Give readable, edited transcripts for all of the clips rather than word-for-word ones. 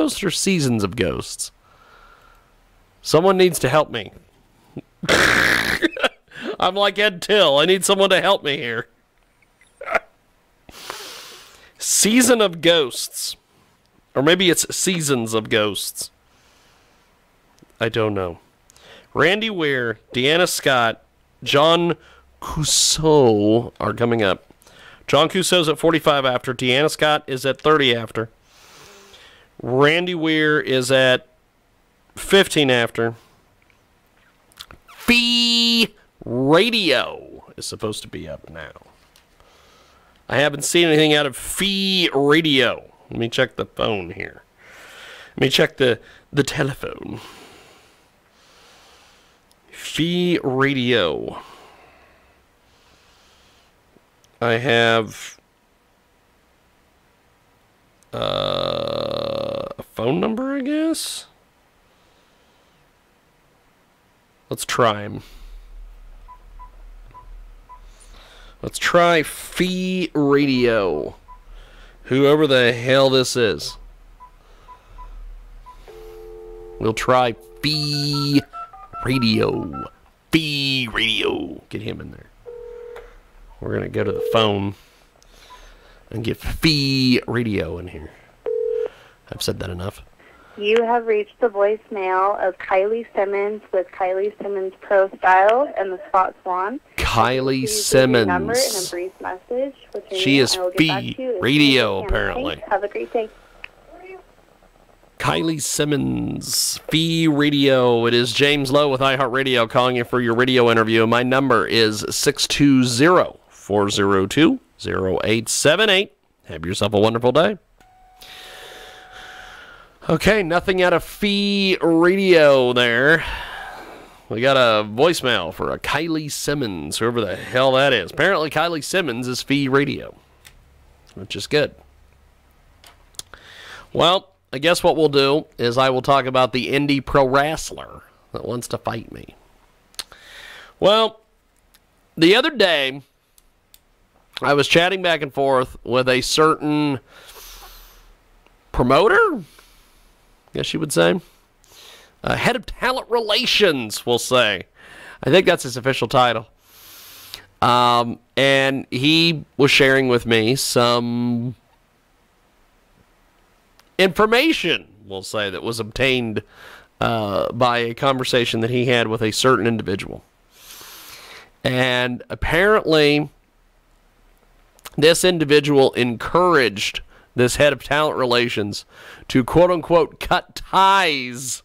Ghosts or Seasons of Ghosts? Someone needs to help me. I'm like Ed Till. I need someone to help me here. Season of Ghosts. Or maybe it's Seasons of Ghosts. I don't know. Randy Weir, Deanna Scott, John Cuso are coming up. John Cuso's at 45 after. Deanna Scott is at 30 after. Randy Weir is at 15 after. Fee Radio is supposed to be up now. I haven't seen anything out of Fee Radio. Let me check the phone here. Let me check the telephone. Fee Radio. I have a phone number, I guess. Let's try him. Let's try Fee Radio. Whoever the hell this is. We'll try Fee Radio. Fee Radio. Get him in there. We're going to go to the phone and get Fee Radio in here. I've said that enough. You have reached the voicemail of Kylie Simmons with Kylie Simmons Pro Style and the Spot Swan. Kylie Simmons. Number and a brief message. She is Fee Radio, apparently. Have a great day. Kylie Simmons, Fee Radio. It is James Lowe with iHeartRadio calling you for your radio interview. My number is 620-402-0878. Have yourself a wonderful day. Okay, nothing out of Fee Radio there. We got a voicemail for a Kylie Simmons, whoever the hell that is. Apparently Kylie Simmons is Fee Radio, which is good. Well, I guess what we'll do is I will talk about the indie pro wrestler that wants to fight me. Well, the other day, I was chatting back and forth with a certain promoter, I guess you would say. Head of talent relations, we'll say. I think that's his official title. And he was sharing with me some information, we'll say, that was obtained by a conversation that he had with a certain individual. And apparently, this individual encouraged this head of talent relations to quote-unquote cut ties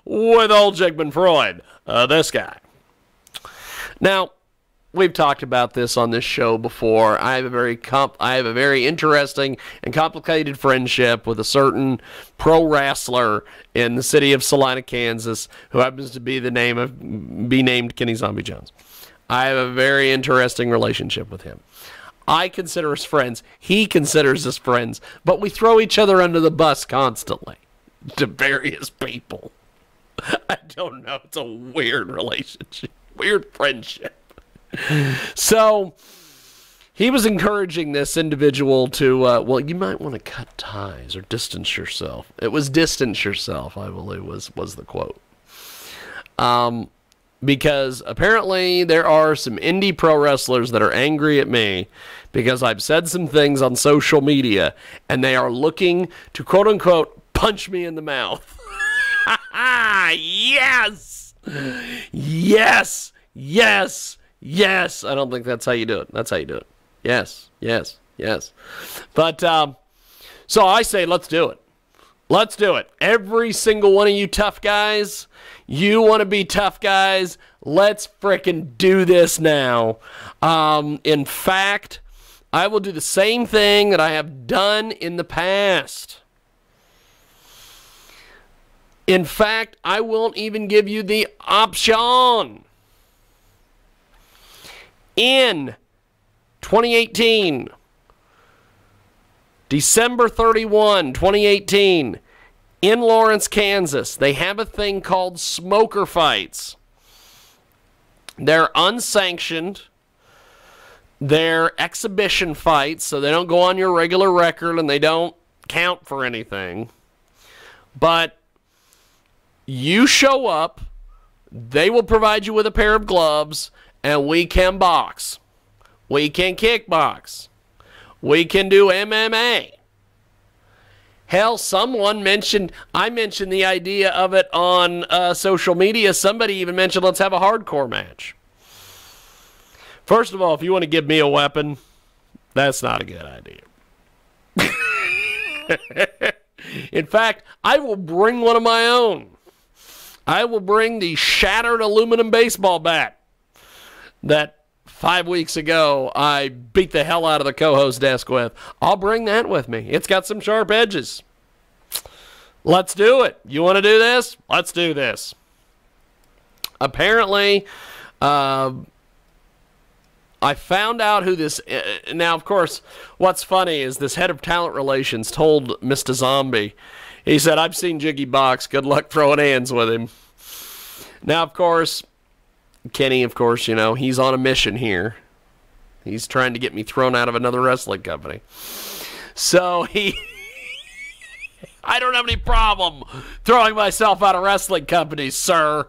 with old Jigmund Freud, this guy. Now, we've talked about this on this show before. I have a very interesting and complicated friendship with a certain pro wrestler in the city of Salina, Kansas, who happens to be named Kenny Zombie Jones. I have a very interesting relationship with him. I consider us friends. He considers us friends. But we throw each other under the bus constantly to various people. I don't know. It's a weird relationship. Weird friendship. So, he was encouraging this individual to, well, you might want to cut ties or distance yourself. It was distance yourself, I believe, was the quote. Because apparently there are some indie pro wrestlers that are angry at me because I've said some things on social media and they are looking to quote-unquote punch me in the mouth. Yes! Yes! Yes! Yes! I don't think that's how you do it. That's how you do it. Yes. Yes. Yes. But, so I say let's do it. Let's do it. Every single one of you tough guys, you want to be tough guys, let's frickin' do this now. In fact, I will do the same thing that I have done in the past. In fact, I won't even give you the option. In 2018, December 31, 2018, in Lawrence, Kansas, they have a thing called smoker fights. They're unsanctioned. They're exhibition fights, so they don't go on your regular record and they don't count for anything. But you show up, they will provide you with a pair of gloves, and we can box. We can kickbox. We can do MMA. Hell, I mentioned the idea of it on social media. Somebody even mentioned, let's have a hardcore match. First of all, if you want to give me a weapon, that's not a good idea. In fact, I will bring one of my own. I will bring the shattered aluminum baseball bat that 5 weeks ago I beat the hell out of the co-host desk with. I'll bring that with me. It's got some sharp edges. Let's do it. You want to do this? Let's do this. Apparently, I found out who this... now, of course, what's funny is this head of talent relations told Mr. Zombie, he said, I've seen Jiggy box. Good luck throwing hands with him. Now, of course, Kenny, of course, he's on a mission here. He's trying to get me thrown out of another wrestling company. So I don't have any problem throwing myself out of wrestling companies, sir.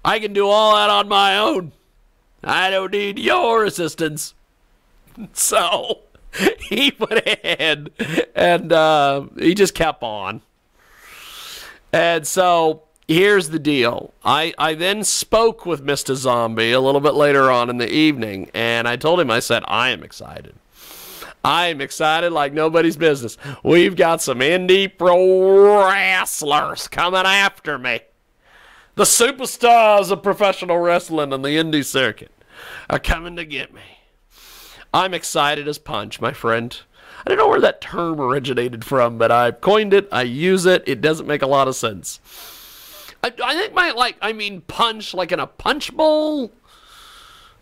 I can do all that on my own. I don't need your assistance. So he went ahead and he just kept on. And so here's the deal. I then spoke with Mr. Zombie a little bit later on in the evening, and I told him, I said, I am excited. I am excited like nobody's business. We've got some indie pro wrestlers coming after me. The superstars of professional wrestling on the indie circuit are coming to get me. I'm excited as punch, my friend. I don't know where that term originated from, but I coined it. I use it. It doesn't make a lot of sense. I think punch like in a punch bowl.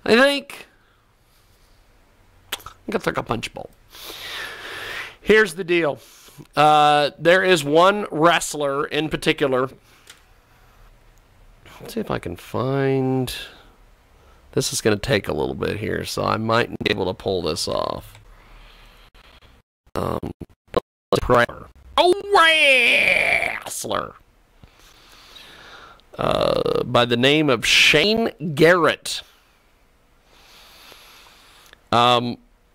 I think it's like a punch bowl. Here's the deal. There is one wrestler in particular. Let's see if I can find... This is going to take a little bit here, so I might be able to pull this off. Wrassler. By the name of Shane Garrett.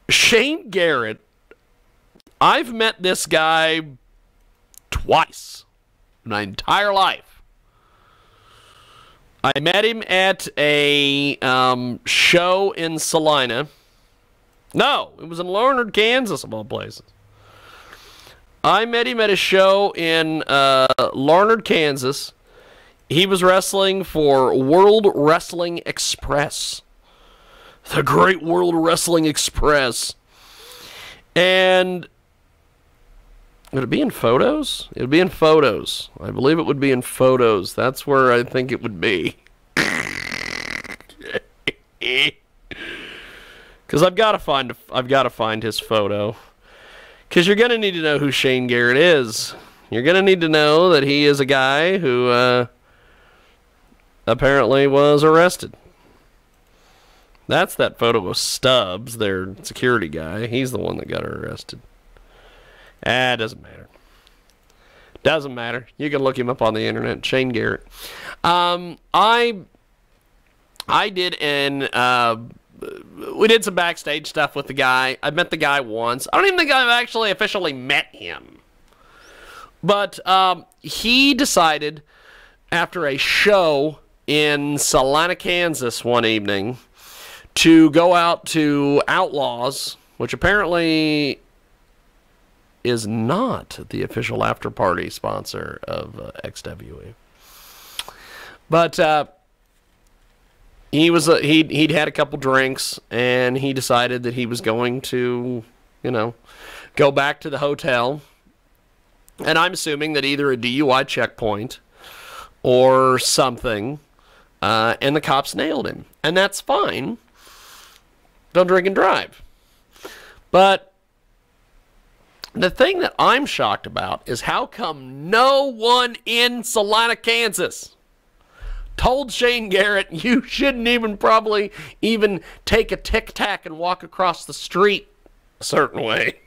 Shane Garrett, I've met this guy twice in my entire life. I met him at a show in Salina. No, it was in Larned, Kansas, of all places. I met him at a show in Larned, Kansas. He was wrestling for World Wrestling Express. The Great World Wrestling Express. And would it be in photos? It would be in photos. I believe it would be in photos. That's where I think it would be. Because I've got to find his photo. Because you're gonna need to know who Shane Garrett is. You're gonna need to know that he is a guy who apparently was arrested. That's that photo of Stubbs, their security guy. He's the one that got arrested. It doesn't matter. Doesn't matter. You can look him up on the internet. Shane Garrett. I did we did some backstage stuff with the guy. I met the guy once. I don't even think I've actually officially met him. But he decided after a show in Salina, Kansas one evening to go out to Outlaws, which apparently is not the official after-party sponsor of XWE. But he'd had a couple drinks, and he decided that he was going to, go back to the hotel. And I'm assuming that either a DUI checkpoint or something, and the cops nailed him. And that's fine. Don't drink and drive. But the thing that I'm shocked about is how come no one in Salina, Kansas told Shane Garrett, you shouldn't even probably even take a Tic Tac and walk across the street a certain way.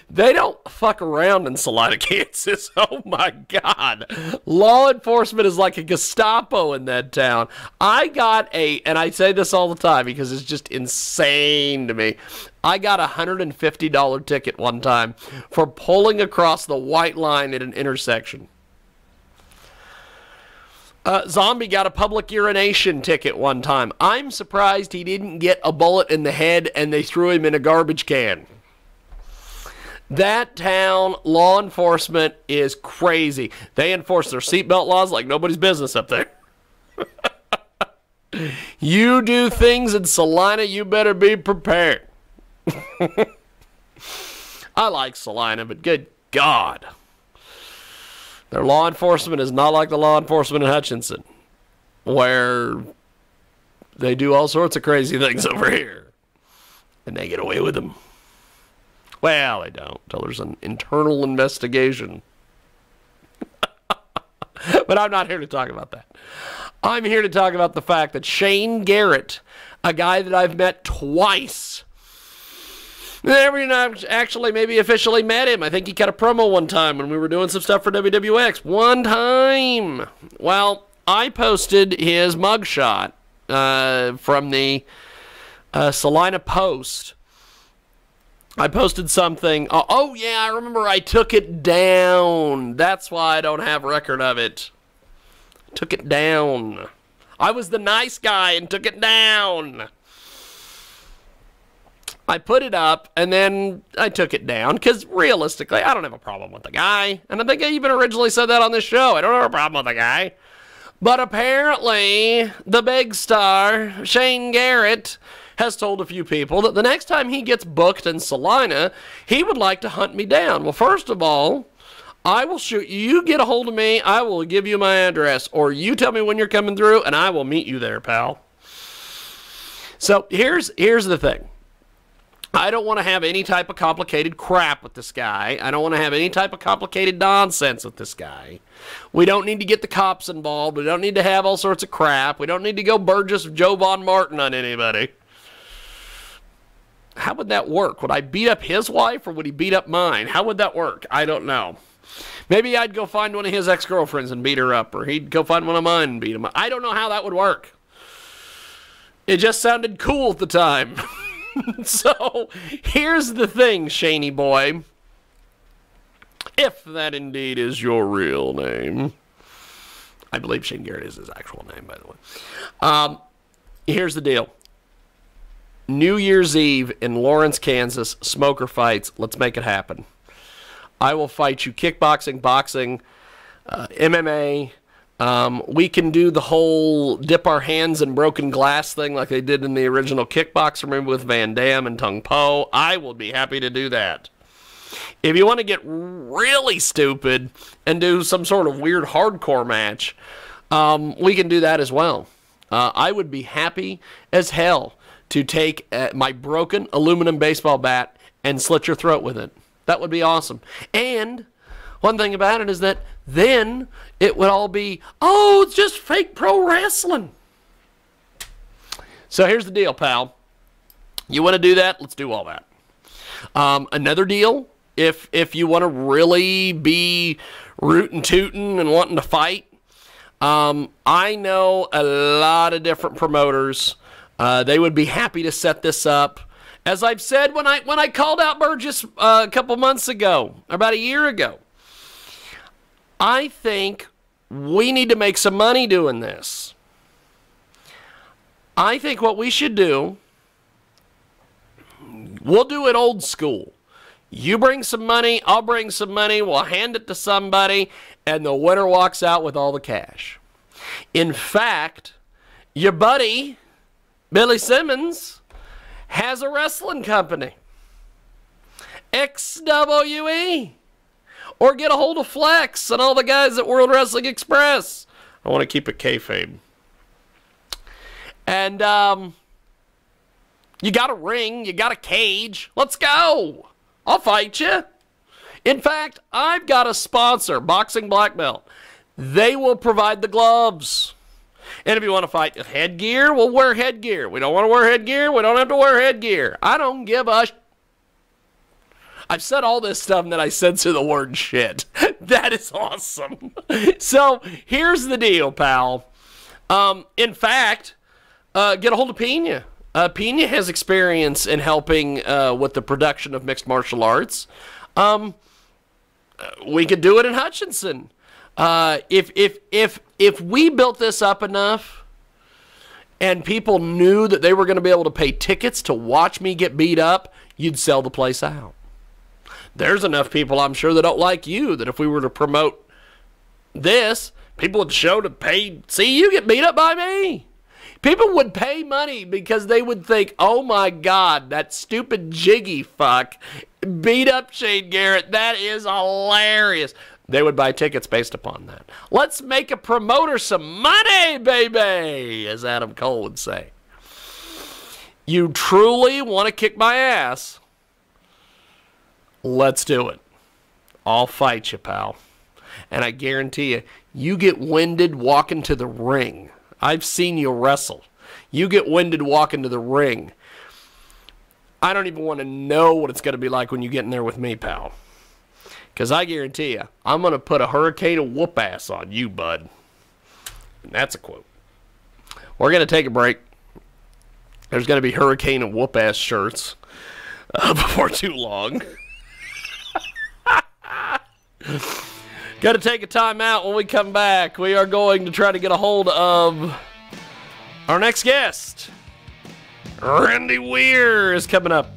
They don't fuck around in Salina, Kansas. Oh my God. Law enforcement is like a Gestapo in that town. And I say this all the time because it's just insane to me. I got a $150 ticket one time for pulling across the white line at an intersection. Zombie got a public urination ticket one time. I'm surprised he didn't get a bullet in the head and they threw him in a garbage can. That town, law enforcement is crazy. They enforce their seatbelt laws like nobody's business up there. You do things in Salina, you better be prepared. I like Salina, but good God. Their law enforcement is not like the law enforcement in Hutchinson, where they do all sorts of crazy things over here, and they get away with them. Well, they don't, until there's an internal investigation. But I'm not here to talk about that. I'm here to talk about the fact that Shane Garrett, a guy that I've met twice, never actually maybe officially met him. I think he cut a promo one time when we were doing some stuff for WWX. One time. Well, I posted his mugshot from the Salina Post. I posted something. Oh, yeah, I remember I took it down. That's why I don't have record of it. Took it down. I was the nice guy and took it down. I put it up, and then I took it down, because realistically, I don't have a problem with the guy. And I think I even originally said that on this show. I don't have a problem with the guy. But apparently, the big star, Shane Garrett, has told a few people that the next time he gets booked in Salina, he would like to hunt me down. Well, first of all, I will shoot you. You get a hold of me, I will give you my address, or you tell me when you're coming through, and I will meet you there, pal. So here's the thing. I don't want to have any type of complicated crap with this guy. I don't want to have any type of complicated nonsense with this guy. We don't need to get the cops involved. We don't need to have all sorts of crap. We don't need to go Burgess Joe Von Martin on anybody. How would that work? Would I beat up his wife or would he beat up mine? How would that work? I don't know. Maybe I'd go find one of his ex-girlfriends and beat her up, or he'd go find one of mine and beat him up. I don't know how that would work. It just sounded cool at the time. So, here's the thing, Shaney boy. If that indeed is your real name. I believe Shane Garrett is his actual name, by the way. Here's the deal. New Year's Eve in Lawrence, Kansas, smoker fights. Let's make it happen. I will fight you kickboxing, boxing, MMA. We can do the whole dip our hands in broken glass thing like they did in the original Kickboxer movie with Van Damme and Tung Po. I will be happy to do that. If you want to get really stupid and do some sort of weird hardcore match, we can do that as well. I would be happy as hell to take my broken aluminum baseball bat and slit your throat with it. That would be awesome. And one thing about it is that then it would all be, oh, it's just fake pro wrestling. So here's the deal, pal. You want to do that? Let's do all that. Another deal, if you want to really be rootin' tootin' and wanting to fight, I know a lot of different promoters. They would be happy to set this up. As I've said when I called out Burgess a couple months ago, about a year ago, I think we need to make some money doing this. I think what we should do, we'll do it old school. You bring some money, I'll bring some money, we'll hand it to somebody, and the winner walks out with all the cash. In fact, your buddy, Billy Simmons, has a wrestling company. XWE. Or get a hold of Flex and all the guys at World Wrestling Express. I want to keep it kayfabe. And you got a ring, you got a cage. Let's go. I'll fight you. In fact, I've got a sponsor, Boxing Black Belt. They will provide the gloves. And if you want to fight headgear, we'll wear headgear. We don't want to wear headgear, we don't have to wear headgear. I don't give a I've said all this stuff and then I censor the word shit. That is awesome. So here's the deal, pal. In fact, get a hold of Pena. Pena has experience in helping with the production of mixed martial arts. We could do it in Hutchinson. If we built this up enough and people knew that they were going to be able to pay tickets to watch me get beat up, you'd sell the place out. There's enough people, I'm sure, that don't like you, that if we were to promote this, people would show to pay, see you get beat up by me. People would pay money because they would think, oh my God, that stupid Jiggy fuck beat up Shane Garrett. That is hilarious. They would buy tickets based upon that. Let's make a promoter some money, baby, as Adam Cole would say. You truly want to kick my ass? Let's do it. I'll fight you, pal. And I guarantee you, you get winded walking to the ring. I've seen you wrestle. You get winded walking to the ring. I don't even want to know what it's going to be like when you get in there with me, pal. Because I guarantee you, I'm going to put a hurricane of whoop ass on you, bud. And that's a quote. We're going to take a break. There's going to be hurricane and whoop ass shirts before too long. Got to take a time out. When we come back, we are going to try to get a hold of our next guest. Randy Weir is coming up.